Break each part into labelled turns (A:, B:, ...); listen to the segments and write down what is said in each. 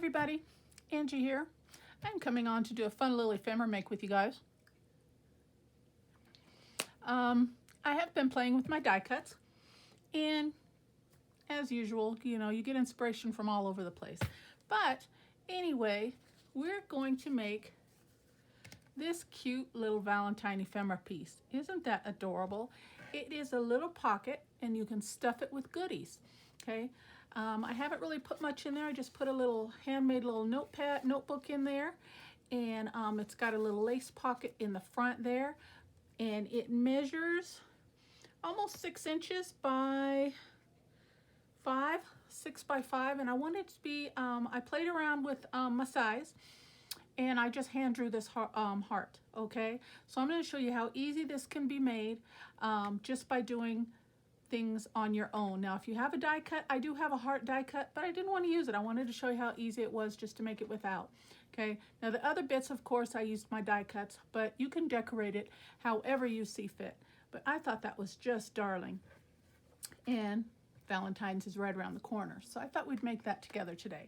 A: everybody, Angie here. I'm coming on to do a fun little ephemera make with you guys. I have been playing with my die cuts, and as usual, you know, you get inspiration from all over the place. But anyway, we're going to make this cute little Valentine ephemera piece. Isn't that adorable? It is a little pocket and you can stuff it with goodies, okay? I haven't really put much in there. I just put a little handmade little notebook in there, and it's got a little lace pocket in the front there, and it measures almost 6 inches by 5, 6 by 5, and I wanted it to be, I played around with my size, and I just hand drew this heart, okay? So I'm going to show you how easy this can be made just by doing things on your own. Now, if you have a die cut, I do have a heart die cut, but I didn't want to use it. I wanted to show you how easy it was just to make it without, okay? Now, the other bits, of course, I used my die cuts, but you can decorate it however you see fit. But I thought that was just darling. And Valentine's is right around the corner, so I thought we'd make that together today.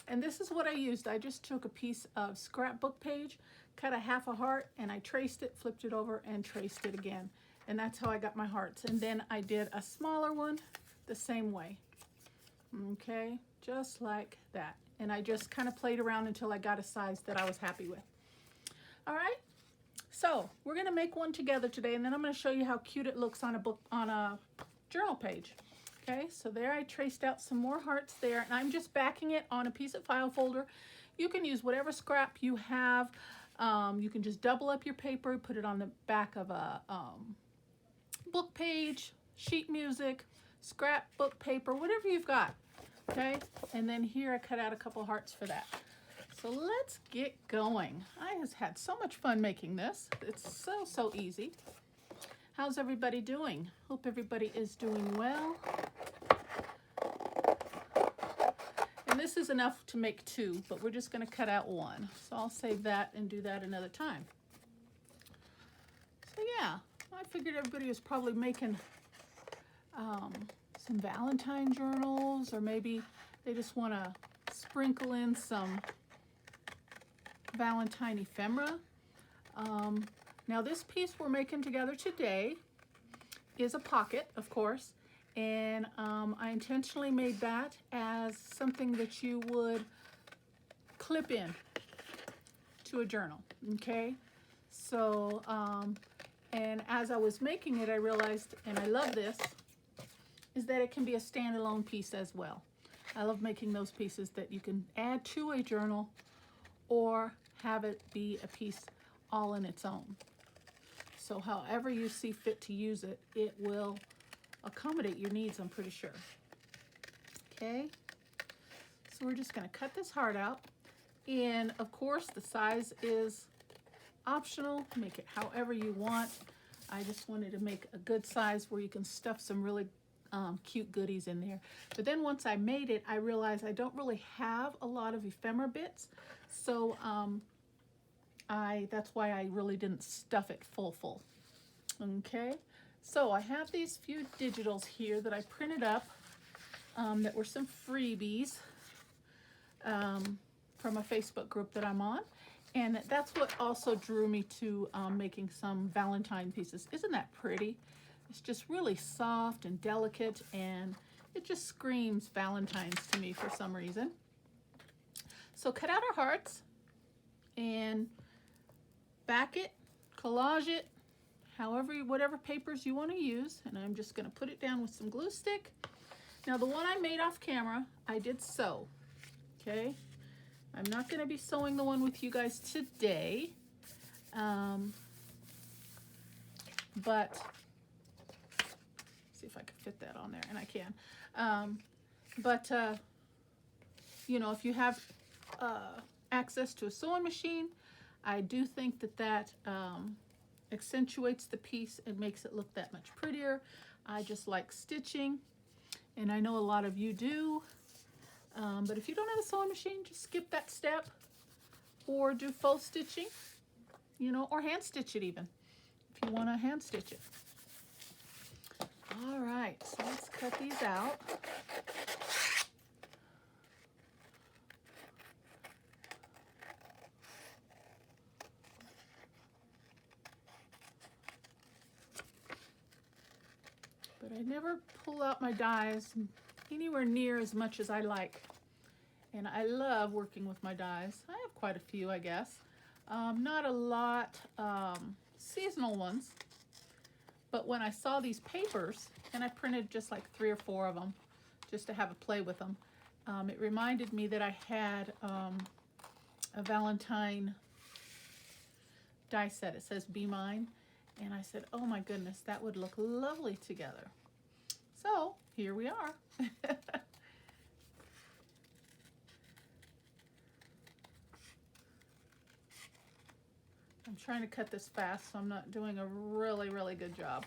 A: And this is what I used. I just took a piece of scrapbook page, cut a half a heart, and I traced it, flipped it over, and traced it again. And that's how I got my hearts. And then I did a smaller one the same way. Okay, just like that. And I just kind of played around until I got a size that I was happy with. All right, so we're gonna make one together today, and then I'm gonna show you how cute it looks on a book, on a journal page. Okay, so there I traced out some more hearts there, and I'm just backing it on a piece of file folder. You can use whatever scrap you have. You can just double up your paper, put it on the back of a book page, sheet music, scrapbook paper, whatever you've got, okay? And then here I cut out a couple hearts for that. So let's get going. I have had so much fun making this. It's so easy. How's everybody doing? Hope everybody is doing well. And this is enough to make 2, but we're just going to cut out 1. So I'll save that and do that another time. So yeah, I figured everybody was probably making some Valentine journals, or maybe they just want to sprinkle in some Valentine ephemera. Now this piece we're making together today is a pocket, of course, and I intentionally made that as something that you would clip in to a journal, okay? So, and as I was making it, I realized, and I love this, is that it can be a standalone piece as well. I love making those pieces that you can add to a journal or have it be a piece all in its own. So however you see fit to use it, it will accommodate your needs, I'm pretty sure. Okay, so we're just going to cut this heart out. And of course, the size is optional. Make it however you want. I just wanted to make a good size where you can stuff some really cute goodies in there. But then once I made it, I realized I don't really have a lot of ephemera bits. So that's why I really didn't stuff it full. Okay, so I have these few digitals here that I printed up that were some freebies from a Facebook group that I'm on, and that's what also drew me to making some Valentine pieces. Isn't that pretty? It's just really soft and delicate, and it just screams Valentine's to me for some reason. So cut out our hearts and back it, collage it, however, whatever papers you want to use, and I'm just going to put it down with some glue stick. Now the one I made off camera, I did sew, okay? I'm not going to be sewing the one with you guys today, but see if I can fit that on there, and I can. You know, if you have access to a sewing machine, I do think that that accentuates the piece and makes it look that much prettier. I just like stitching, and I know a lot of you do. But if you don't have a sewing machine, just skip that step, or do faux stitching, you know, or hand stitch it even, if you want to hand stitch it. All right, so let's cut these out. but I never pull out my dies anywhere near as much as I like. And I love working with my dies. I have quite a few, I guess. Not a lot seasonal ones, but when I saw these papers, and I printed just like 3 or 4 of them just to have a play with them, it reminded me that I had a Valentine die set. It says Be Mine, and I said, oh my goodness, that would look lovely together. So here we are. I'm trying to cut this fast, so I'm not doing a really, really good job.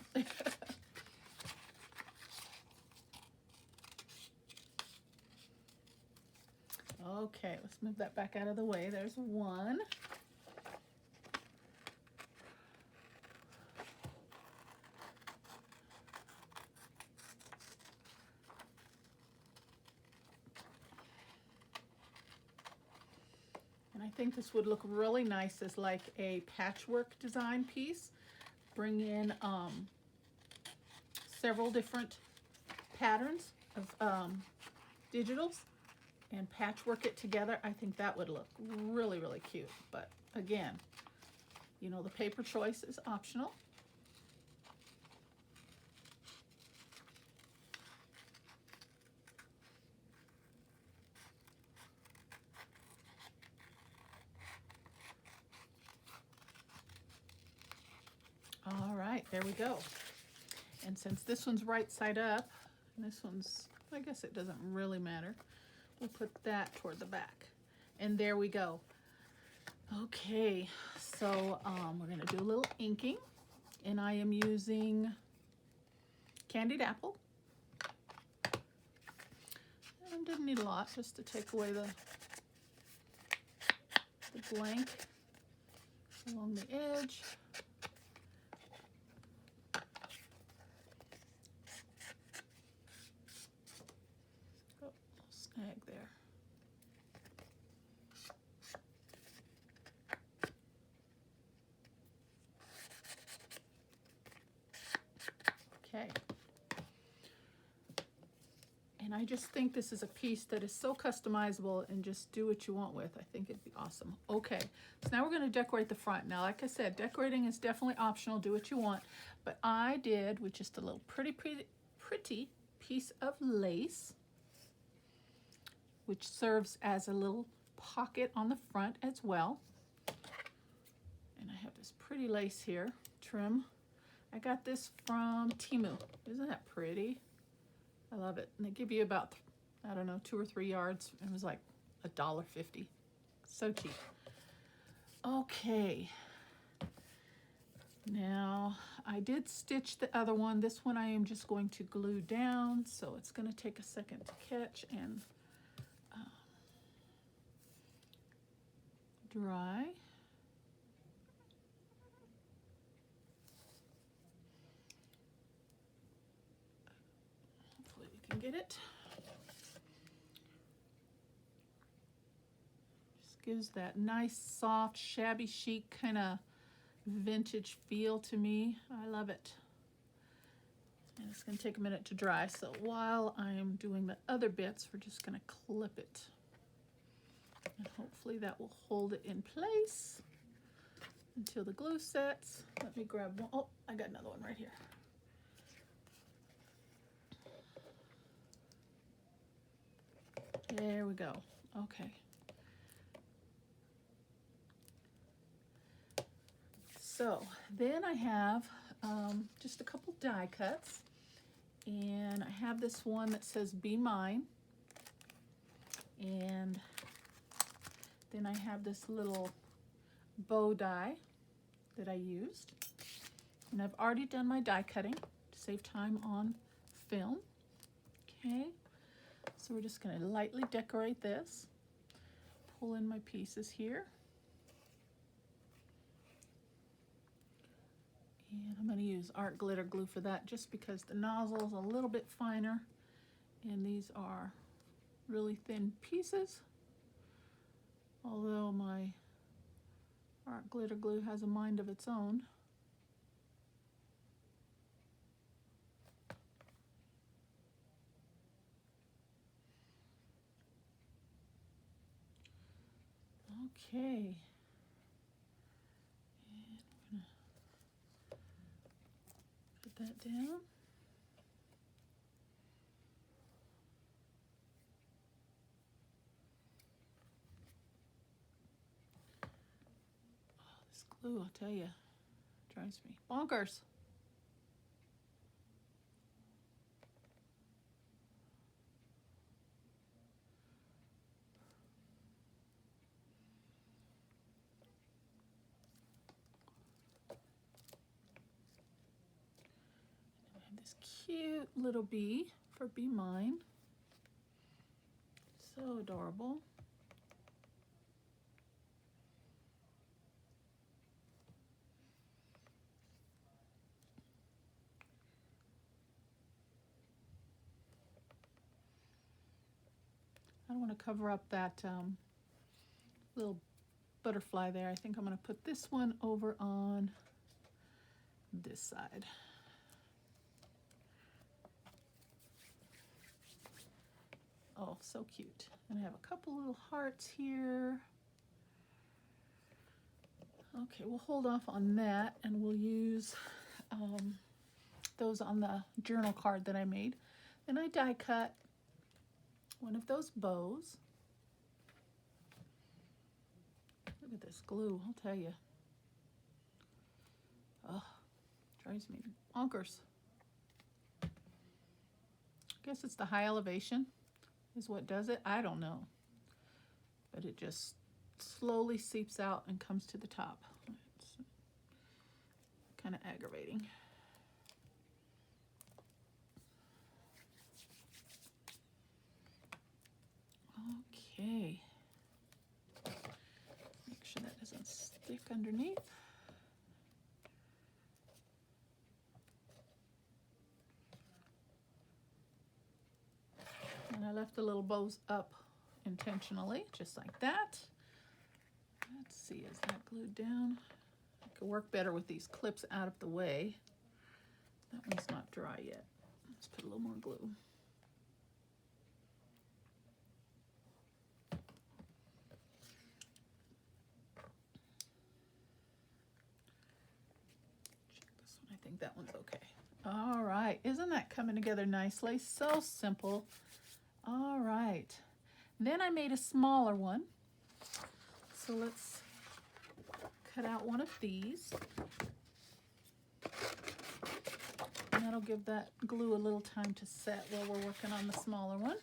A: Okay, let's move that back out of the way. There's one. And I think this would look really nice as like a patchwork design piece. Bring in several different patterns of digitals and patchwork it together. I think that would look really, really cute. But again, you know, the paper choice is optional. All right, there we go. And since this one's right side up, and this one's, I guess it doesn't really matter, we'll put that toward the back. And there we go. Okay, so we're gonna do a little inking, and I am using candied apple. And didn't need a lot, just to take away the blank along the edge. Oh, snag there. Okay. And I just think this is a piece that is so customizable, and just do what you want with. I think it'd be awesome. Okay, so now we're going to decorate the front. Now, like I said, decorating is definitely optional. Do what you want. But I did with just a little pretty piece of lace, which serves as a little pocket on the front as well. And I have this pretty lace here, trim. I got this from Temu. Isn't that pretty? I love it. And they give you about, I don't know, 2 or 3 yards. It was like $1.50. So cheap. Okay. Now, I did stitch the other one. This one I am just going to glue down, so it's going to take a second to catch and dry. Hopefully we can get it. Just gives that nice, soft, shabby chic kind of vintage feel to me. I love it. And it's going to take a minute to dry, so while I'm doing the other bits, we're just going to clip it. And hopefully that will hold it in place until the glue sets. Let me grab one. Oh, I got another one right here. There we go. Okay. So then I have just a couple die cuts, and I have this one that says Be Mine, and then I have this little bow die that I used, and I've already done my die cutting to save time on film. Okay, so we're just going to lightly decorate this, pull in my pieces here. And I'm going to use art glitter glue for that, just because the nozzle is a little bit finer and these are really thin pieces. Although my art glitter glue has a mind of its own. Okay. And we're gonna put that down. Oh, this glue, I'll tell you, drives me bonkers. This cute little bee for Be Mine. So adorable. I don't want to cover up that little butterfly there. I think I'm going to put this one over on this side. Oh, so cute. And I have a couple little hearts here. Okay, we'll hold off on that and we'll use those on the journal card that I made. Then I die cut one of those bows. Look at this glue, I'll tell you. Oh, drives me bonkers. I guess it's the high elevation is what does it. I don't know. But it just slowly seeps out and comes to the top. It's kind of aggravating. Okay. Make sure that doesn't stick underneath. And I left the little bows up intentionally, just like that. Let's see, is that glued down? I could work better with these clips out of the way. That one's not dry yet. Let's put a little more glue. Check this one, I think that one's okay. All right, isn't that coming together nicely? So simple. All right, then I made a smaller one. So let's cut out one of these. And that'll give that glue a little time to set while we're working on the smaller one.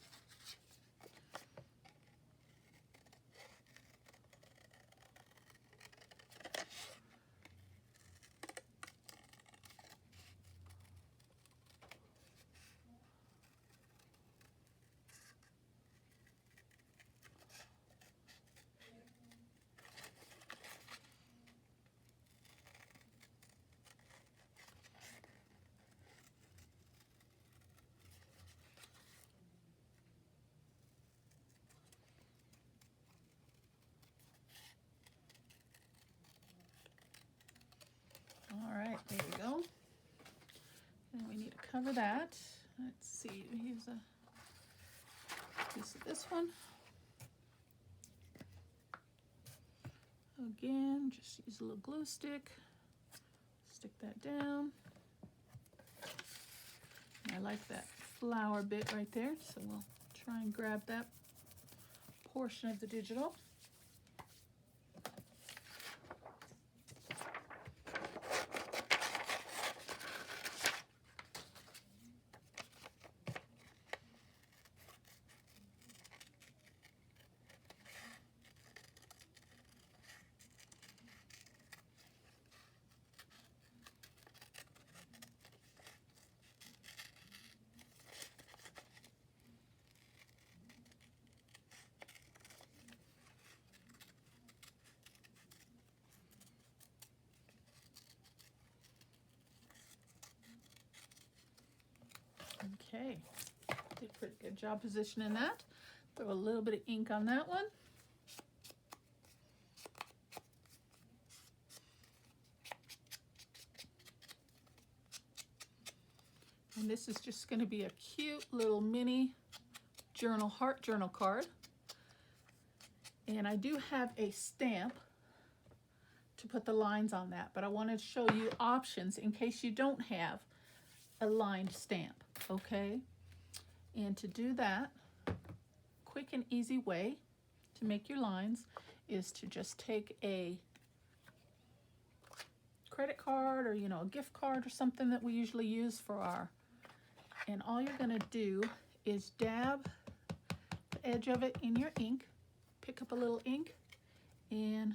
A: All right, there we go. And we need to cover that. Let's see, we use a piece of this one. Again, just use a little glue stick. Stick that down. I like that flower bit right there, so we'll try and grab that portion of the digital. Okay, did a pretty good job positioning that. Throw a little bit of ink on that one. And this is just going to be a cute little mini journal, heart journal card. And I do have a stamp to put the lines on that, but I wanted to show you options in case you don't have a lined stamp, okay? And to do that, quick and easy way to make your lines is to just take a credit card or, you know, a gift card or something that we usually use for our, and all you're gonna do is dab the edge of it in your ink, pick up a little ink, and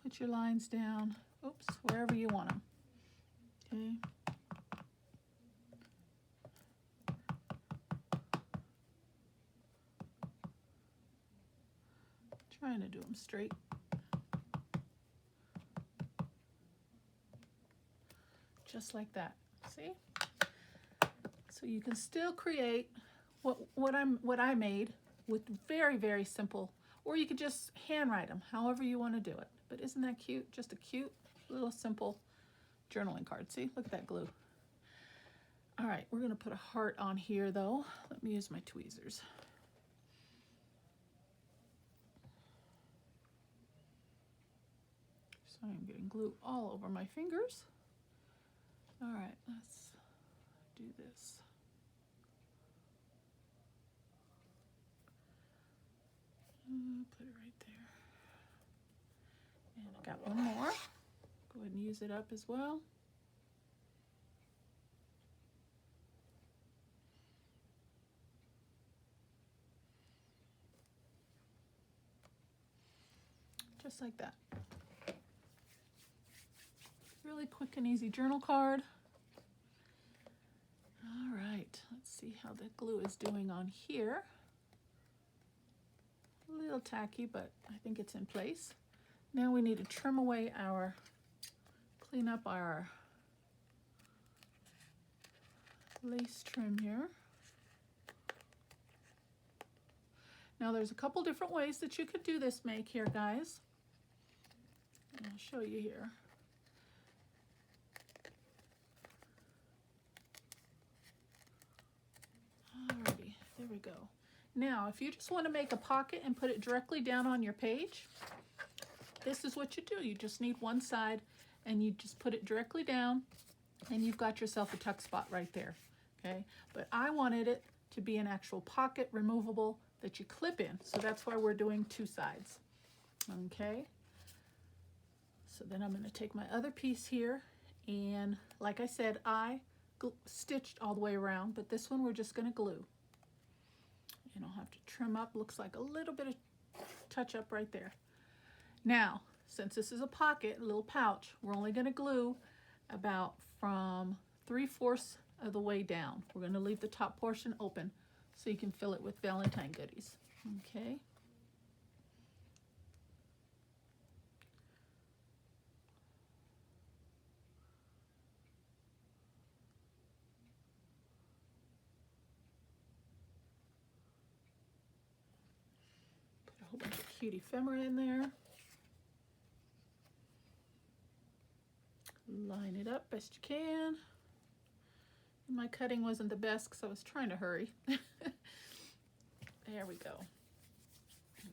A: put your lines down, oops, wherever you want them, okay? Trying to do them straight. Just like that, see? So you can still create what I made with very, very simple, or you could just handwrite them, however you want to do it. But isn't that cute? Just a cute little simple journaling card. See, look at that glue. All right, we're gonna put a heart on here though. Let me use my tweezers. So I'm getting glue all over my fingers. All right, let's do this. Put it right there. And I got one more. Go ahead and use it up as well. Just like that. Really quick and easy journal card. All right, let's see how the glue is doing on here. A little tacky, but I think it's in place. Now we need to trim away our, clean up our lace trim here. Now there's a couple different ways that you could do this make here, guys. And I'll show you here. Alrighty, there we go. Now, if you just want to make a pocket and put it directly down on your page, this is what you do. You just need one side and you just put it directly down and you've got yourself a tuck spot right there, okay? But I wanted it to be an actual pocket, removable, that you clip in. So that's why we're doing two sides, okay? So then I'm going to take my other piece here and like I said, I stitched all the way around, but this one we're just going to glue. And I'll have to trim up, looks like a little bit of touch up right there. Now, since this is a pocket, a little pouch, we're only going to glue about from 3/4 of the way down. We're going to leave the top portion open so you can fill it with Valentine goodies. Okay. Put a whole bunch of cute ephemera in there. Line it up best you can. My cutting wasn't the best because I was trying to hurry. There we go.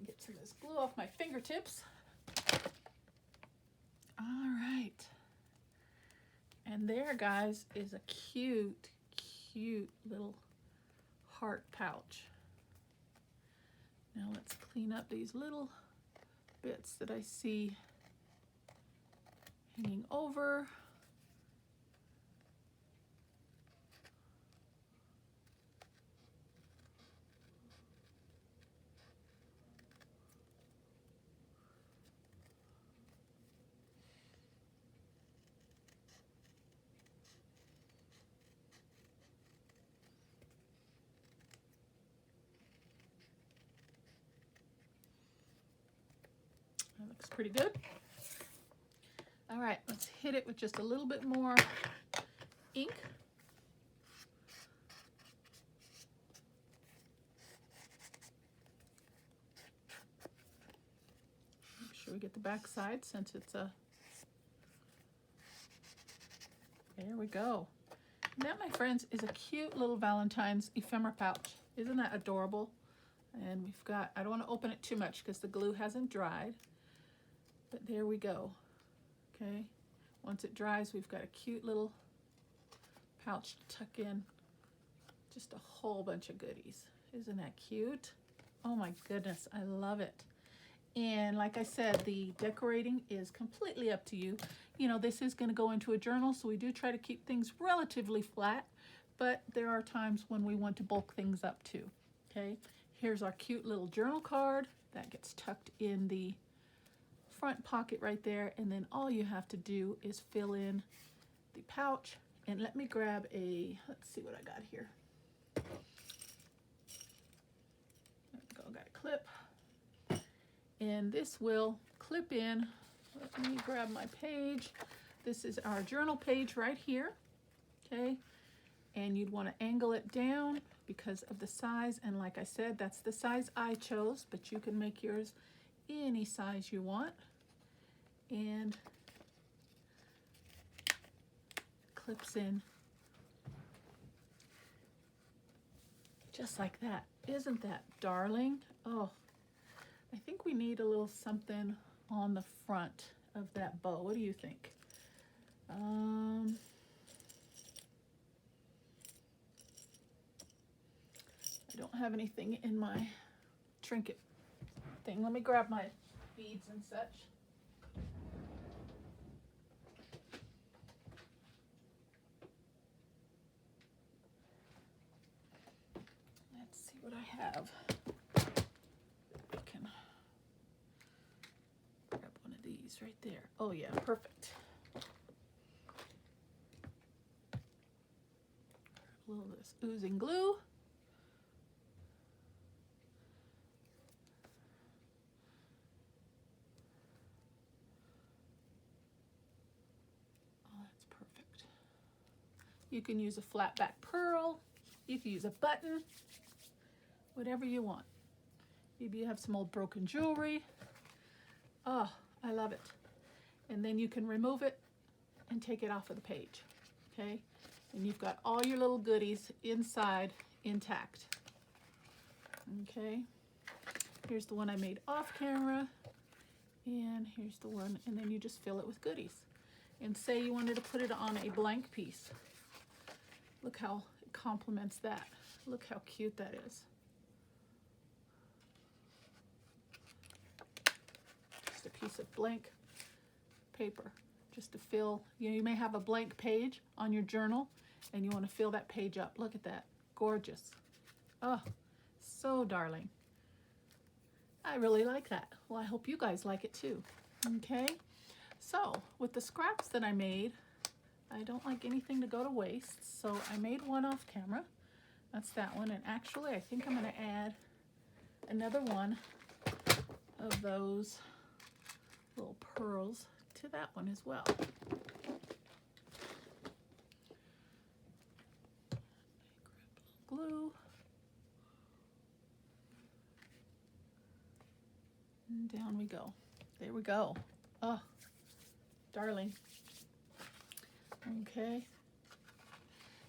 A: Get some of this glue off my fingertips. All right. And there, guys, is a cute, cute little heart pouch. Now let's clean up these little bits that I see hanging over. That looks pretty good. All right, let's hit it with just a little bit more ink. Make sure we get the back side since it's a, there we go. That, my friends, is a cute little Valentine's ephemera pouch. Isn't that adorable? And we've got, I don't want to open it too much because the glue hasn't dried, but there we go. Okay, once it dries, we've got a cute little pouch to tuck in just a whole bunch of goodies. Isn't that cute? Oh my goodness, I love it. And like I said, the decorating is completely up to you. You know, this is going to go into a journal, so we do try to keep things relatively flat, but there are times when we want to bulk things up too. Okay, here's our cute little journal card that gets tucked in the front pocket right there, and then all you have to do is fill in the pouch. And let me grab a, let's see what I got here. There we go, got a clip. And this will clip in. Let me grab my page. This is our journal page right here, okay? And you'd want to angle it down because of the size. And like I said, that's the size I chose, but you can make yours any size you want. And clips in just like that. Isn't that darling? Oh, I think we need a little something on the front of that bow. What do you think? I don't have anything in my trinket thing. Let me grab my beads and such. Let's see what I have. I can grab one of these right there. Oh yeah, perfect. A little of this oozing glue. Oh, that's perfect. You can use a flat back pearl. You can use a button. Whatever you want. Maybe you have some old broken jewelry. Oh, I love it. And then you can remove it and take it off of the page, okay? And you've got all your little goodies inside intact, okay? Here's the one I made off camera, and here's the one, and then you just fill it with goodies. And say you wanted to put it on a blank piece. Look how it complements that. Look how cute that is. Just a piece of blank paper just to fill. You know, you may have a blank page on your journal and you want to fill that page up. Look at that. Gorgeous. Oh, so darling. I really like that. Well, I hope you guys like it too. Okay, so with the scraps that I made, I don't like anything to go to waste, so I made one off camera. That's that one, and actually I think I'm going to add another one of those little pearls to that one as well. Grab a little glue. And down we go. There we go. Oh, darling. Okay.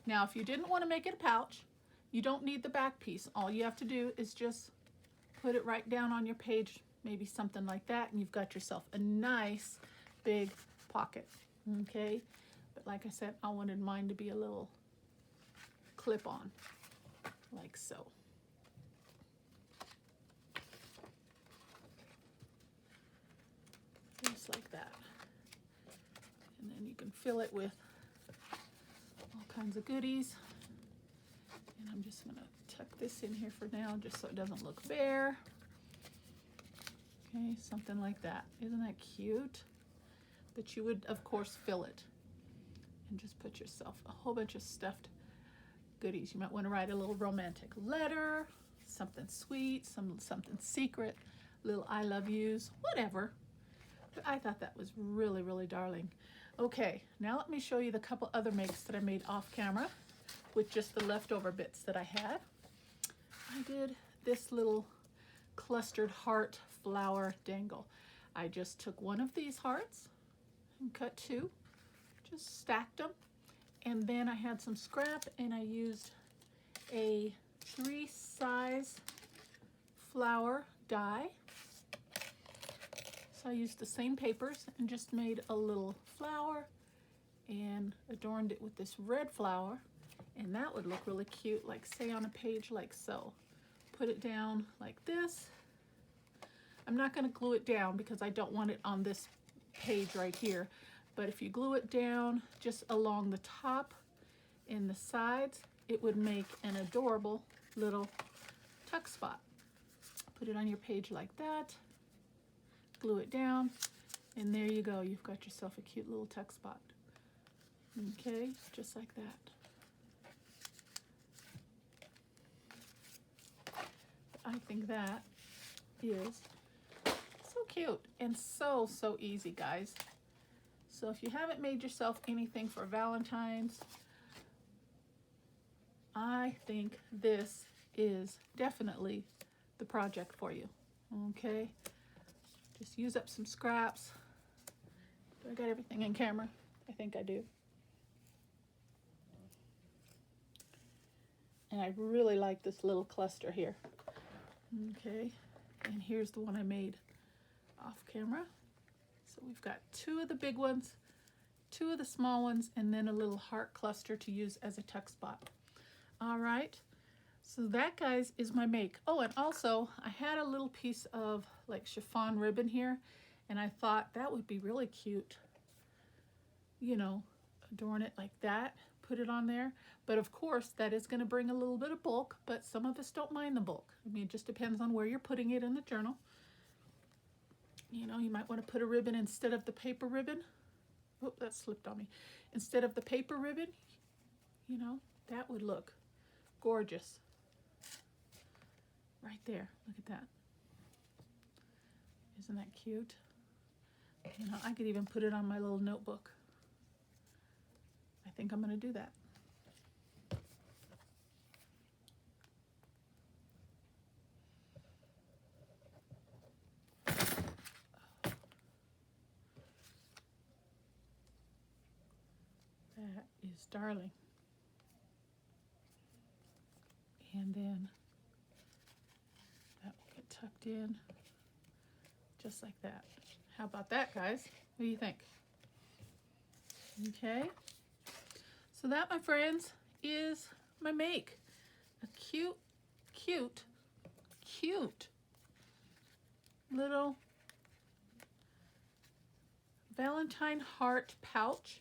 A: Now, if you didn't want to make it a pouch, you don't need the back piece. All you have to do is just put it right down on your page, maybe something like that, and you've got yourself a nice big pocket. Okay. But like I said, I wanted mine to be a little clip-on, like so. Just like that. And then you can fill it with all kinds of goodies. And I'm just going to tuck this in here for now, just so it doesn't look bare. Okay, something like that. Isn't that cute? But you would, of course, fill it and just put yourself a whole bunch of stuffed goodies. You might want to write a little romantic letter, something sweet, something secret, little I love yous, whatever. But I thought that was really, really darling. Okay, now let me show you the couple other makes that I made off camera with just the leftover bits that I had. I did this little clustered heart flower dangle. I just took one of these hearts and cut two, just stacked them, and then I had some scrap and I used a 3/6 flower die. So I used the same papers and just made a little flower and adorned it with this red flower, and that would look really cute, like say on a page like so. Put it down like this. I'm not going to glue it down because I don't want it on this page right here, but if you glue it down just along the top and the sides, it would make an adorable little tuck spot. Put it on your page like that, glue it down, and there you go. You've got yourself a cute little tuck spot. Okay, just like that. I think that is so cute and so easy, guys. So if you haven't made yourself anything for Valentine's, I think this is definitely the project for you. Okay, just use up some scraps. Do I got everything in camera? I think I do. And I really like this little cluster here. Okay, and here's the one I made off camera. So we've got 2 of the big ones, 2 of the small ones, and then a little heart cluster to use as a tuck spot. All right, so that, guys, is my make. Oh, and also I had a little piece of like chiffon ribbon here, and I thought that would be really cute. You know, adorn it like that, put it on there. But of course, that is going to bring a little bit of bulk, but some of us don't mind the bulk. I mean, it just depends on where you're putting it in the journal. You know, you might want to put a ribbon instead of the paper ribbon. Oh, that slipped on me. Instead of the paper ribbon, you know, that would look gorgeous. Right there, look at that. Isn't that cute? You know, I could even put it on my little notebook. I think I'm going to do that. That is darling. And then that will get tucked in just like that. How about that, guys? What do you think? Okay. So that, my friends, is my make. A cute, cute, cute little Valentine heart pouch.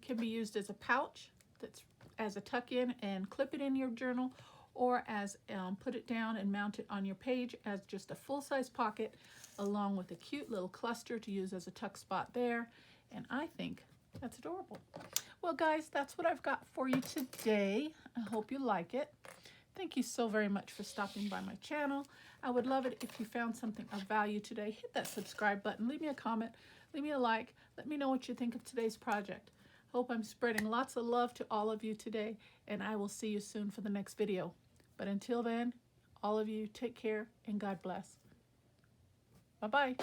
A: Can be used as a pouch, that's as a tuck-in and clip it in your journal, or as put it down and mount it on your page as just a full-size pocket, along with a cute little cluster to use as a tuck spot there. And I think that's adorable. Well, guys, that's what I've got for you today. I hope you like it. Thank you so very much for stopping by my channel. I would love it if you found something of value today. Hit that subscribe button, leave me a comment, leave me a like, let me know what you think of today's project. Hope I'm spreading lots of love to all of you today, and I will see you soon for the next video. But until then, all of you take care and God bless. Bye-bye.